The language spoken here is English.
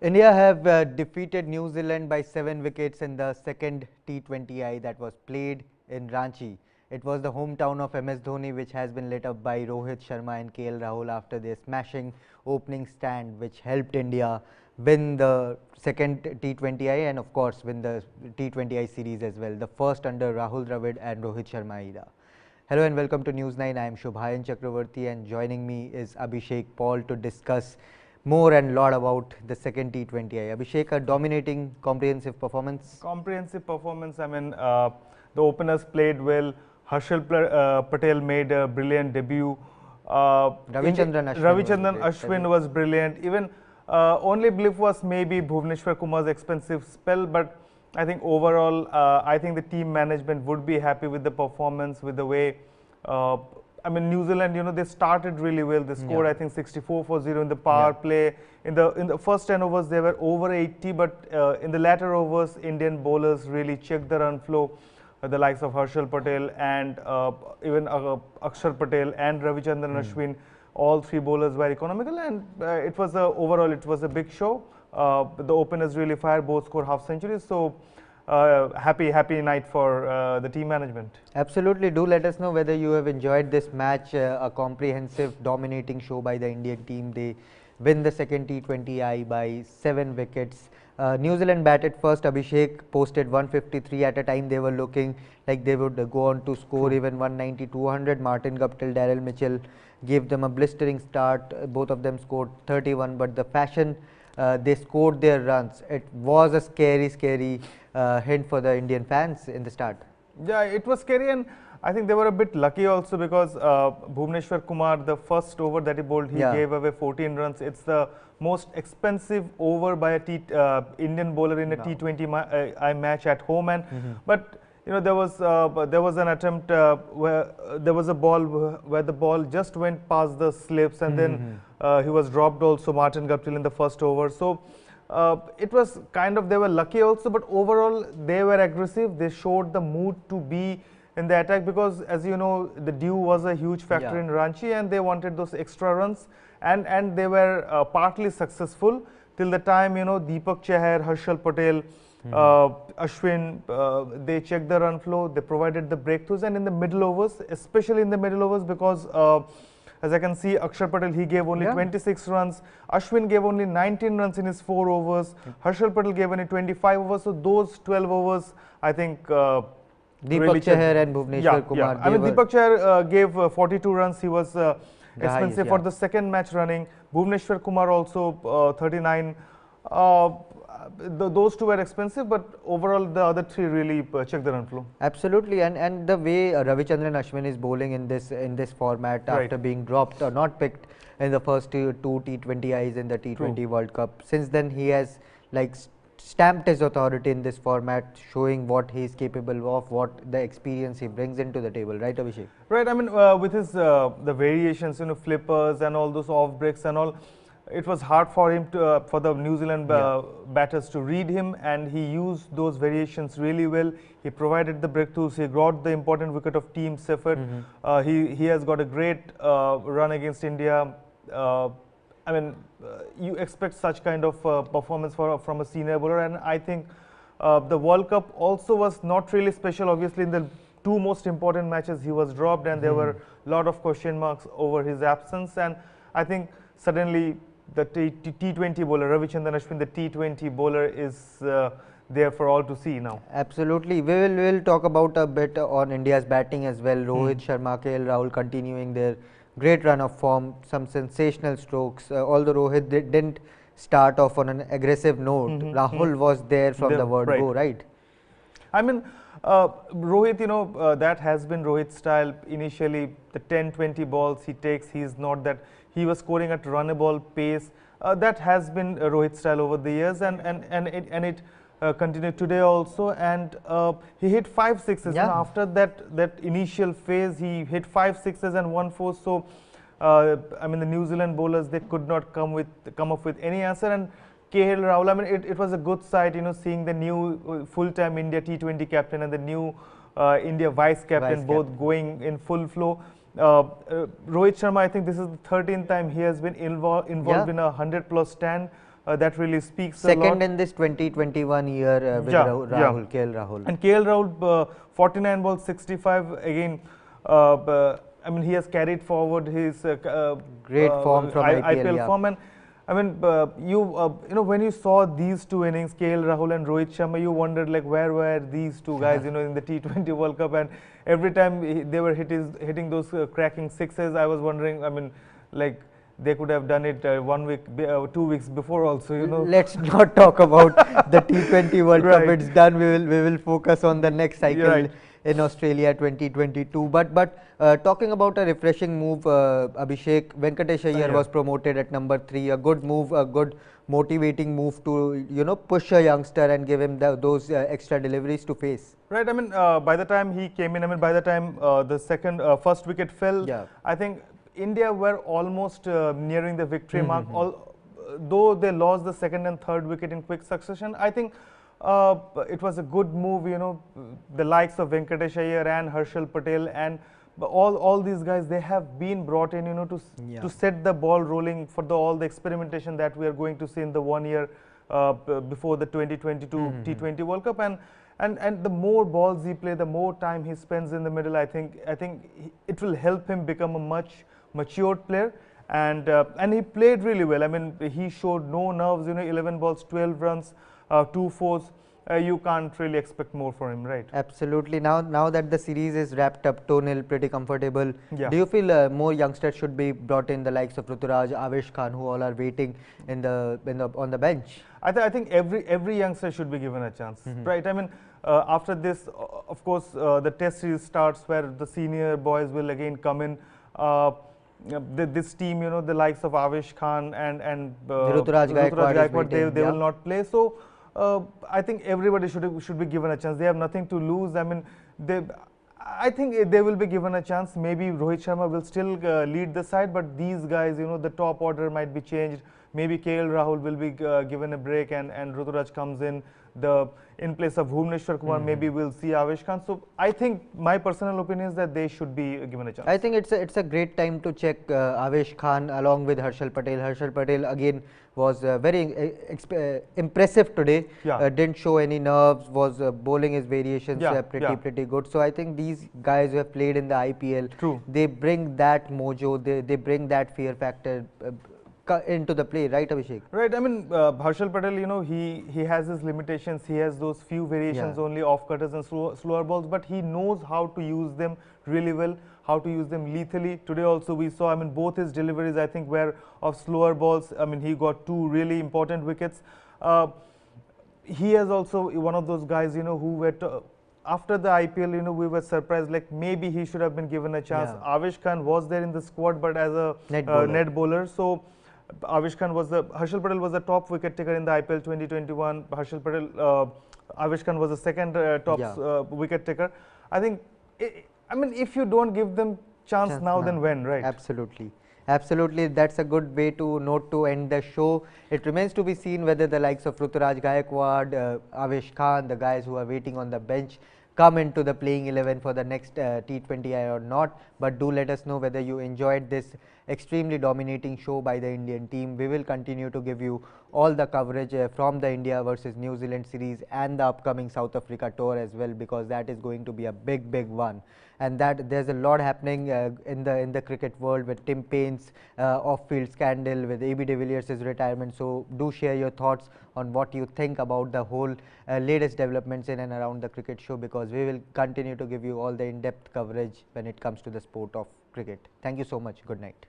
India have defeated New Zealand by 7 wickets in the second T20I that was played in Ranchi. It was the hometown of MS Dhoni, which has been lit up by Rohit Sharma and KL Rahul after their smashing opening stand, which helped India win the second T20I and of course win the T20I series as well, the first under Rahul Dravid and Rohit Sharma era. Hello and welcome to News 9. I am Shubhayan Chakravarti and joining me is Abhishek Paul to discuss more and lot about the second T20I. Abhishek, a dominating, comprehensive performance. Comprehensive performance. I mean, the openers played well. Harshal Patel made a brilliant debut. Ravichandran Ashwin was brilliant. Even only blip was maybe Bhuvneshwar Kumar's expensive spell, but I think overall, I think the team management would be happy with the performance, with the way. I mean, New Zealand, they started really well. They scored, I think, 64 for 0 in the power play. In the first 10 overs, they were over 80, but in the latter overs, Indian bowlers really checked the run flow. The likes of Harshal Patel and even Akshar Patel and Ravichandran Ashwin, all three bowlers were economical, and it was overall it was a big show. The openers really fired, both scored half centuries. So happy night for the team management. Absolutely. Do let us know whether you have enjoyed this match, a comprehensive, dominating show by the Indian team. They win the second T20I by 7 wickets. New Zealand batted first. Abhishek posted 153. At a time they were looking like they would go on to score even 190, 200. Martin Guptill, Daryl Mitchell gave them a blistering start. Both of them scored 31, but the fashion they scored their runs, it was a scary hint for the Indian fans in the start. Yeah, it was scary, and I think they were a bit lucky also because Bhuvneshwar Kumar, the first over that he bowled, he gave away 14 runs. It's the most expensive over by a Indian bowler in a T20I match at home, and but there was an attempt where there was a ball where the ball just went past the slips, and then he was dropped also, Martin Guptill, in the first over. So it was kind of, they were lucky also, but overall they were aggressive. They showed the mood to be in the attack because, as you know, the dew was a huge factor in Ranchi, and they wanted those extra runs, and they were partly successful till the time Deepak Chahar, Harshal Patel, Ashwin, they checked the run flow, they provided the breakthroughs, and in the middle overs, especially in the middle overs, because as I can see, Akshar Patel, he gave only 26 runs. Ashwin gave only 19 runs in his 4 overs. Harshal Patel gave only 25 overs. So those 12 overs, I think, Deepak really Chahar and Bhuvneshwar Kumar. I mean, Deepak Chahar gave 42 runs. He was expensive for the second match running. Bhuvneshwar Kumar also 39. Those two were expensive, but overall the other three really checked the run flow. Absolutely, and the way Ravichandran Ashwin is bowling in this format after being dropped or not picked in the first two T20Is in the T20 World Cup, since then he has like stamped his authority in this format, showing what he is capable of, what the experience he brings into the table, right, Abhishek? Right. I mean, with his the variations, flippers and all those off breaks and all. It was hard for him to, for the New Zealand batters to read him, and he used those variations really well. He provided the breakthroughs. He got the important wicket of Team Seifert. He has got a great run against India. I mean, you expect such kind of performance from a senior bowler, and I think the World Cup also was not really special. Obviously, in the two most important matches, he was dropped, and there were a lot of question marks over his absence. And I think suddenly the T20 bowler, Ravichandran Ashwin, the T20 bowler is there for all to see now. Absolutely. We will talk about a bit on India's batting as well. Rohit Sharma, KL Rahul continuing their great run of form, some sensational strokes. Although Rohit didn't start off on an aggressive note, Rahul was there from the word go, right? I mean, Rohit, that has been Rohit's style. Initially, the 10-20 balls he takes, he's not that. He was scoring at runnable pace. That has been Rohit's style over the years, and it continued today also. And he hit 5 sixes. After that initial phase, he hit 5 sixes and 1 4. So, I mean, the New Zealand bowlers, they could not come up with any answer. And KL Rahul, I mean, it was a good sight, seeing the new full-time India T20 captain and the new India vice captain both going in full flow. Rohit Sharma, I think this is the 13th time he has been involved in a 100+ stand. that really speaks a lot. Second in this 2021 year with Rahul, KL Rahul. And KL Rahul, 49 balls, 65. Again, I mean, he has carried forward his great form from IPL form. And I mean, you know, when you saw these two innings, KL Rahul and Rohit Sharma, you wondered like where were these two guys, you know, in the T20 World Cup, and every time they were hitting those cracking sixes, I was wondering, I mean, like they could have done it 1 week, 2 weeks before also, you know. Let's not talk about the T20 World Cup. It's done. We will focus on the next cycle in Australia 2022. But talking about a refreshing move, Abhishek, Venkatesh Iyer was promoted at number 3. A good move, a good motivating move to, you know, push a youngster and give him those extra deliveries to face. Right. I mean, by the time he came in, I mean, by the time the first wicket fell, I think India were almost nearing the victory mark. Though they lost the second and third wicket in quick succession, I think it was a good move. You know, the likes of Venkatesh Iyer and Harshal Patel and all these guys, they have been brought in, you know, to set the ball rolling for all the experimentation that we are going to see in the 1 year before the 2022 T20 World Cup. And the more balls he plays, the more time he spends in the middle, I think it will help him become a much matured player. And he played really well. I mean, he showed no nerves, you know, 11 balls, 12 runs, 2 fours. You can't really expect more from him, right? Absolutely. Now that the series is wrapped up, 2-0, pretty comfortable. Do you feel more youngsters should be brought in, the likes of Ruturaj, Avesh Khan, who all are waiting on the bench? I think every youngster should be given a chance, right? I mean, after this, of course, the test series starts where the senior boys will again come in. This team, you know, the likes of Avesh Khan and Ruturaj Gaikwad, they will not play. So I think everybody should be given a chance. They have nothing to lose. I mean, I think they will be given a chance. Maybe Rohit Sharma will still lead the side, but these guys, you know, the top order might be changed. Maybe KL Rahul will be given a break, and Ruturaj comes in in place of Bhuvneshwar Kumar. Maybe we'll see Avesh Khan. So I think my personal opinion is that they should be given a chance. I think it's a great time to check Avesh Khan along with Harshal Patel. Harshal Patel again was very impressive today. Didn't show any nerves. Was bowling his variations pretty good. So I think these guys who have played in the IPL, they bring that mojo. They bring that fear factor into the play, right, Abhishek? Right. I mean, Harshal Patel, you know, he has his limitations. He has those few variations only, off cutters and slower balls, but he knows how to use them really well, how to use them lethally. Today also we saw, I mean, both his deliveries, I think, were of slower balls. I mean, he got 2 really important wickets. He is also one of those guys, you know, who were after the IPL, you know, we were surprised, like maybe he should have been given a chance. Avesh Khan was there in the squad, but as a net bowler. So Avesh Khan Harshal Patel was the top wicket taker in the IPL 2021. Harshal Patel, Avesh Khan was the second top wicket taker. I think, I mean, if you don't give them chance now, then when, right? Absolutely. Absolutely, that's a good way to note to end the show. It remains to be seen whether the likes of Ruturaj Gaikwad, Avesh Khan, the guys who are waiting on the bench, come into the playing 11 for the next T20I or not. But do let us know whether you enjoyed this extremely dominating show by the Indian team. We will continue to give you all the coverage from the India versus New Zealand series and the upcoming South Africa tour as well, because that is going to be a big one. And that there's a lot happening in the cricket world with Tim Paine's off-field scandal, with AB de Villiers' retirement. So do share your thoughts on what you think about the whole latest developments in and around the cricket show, because we will continue to give you all the in-depth coverage when it comes to the sport of cricket. Thank you so much. Good night.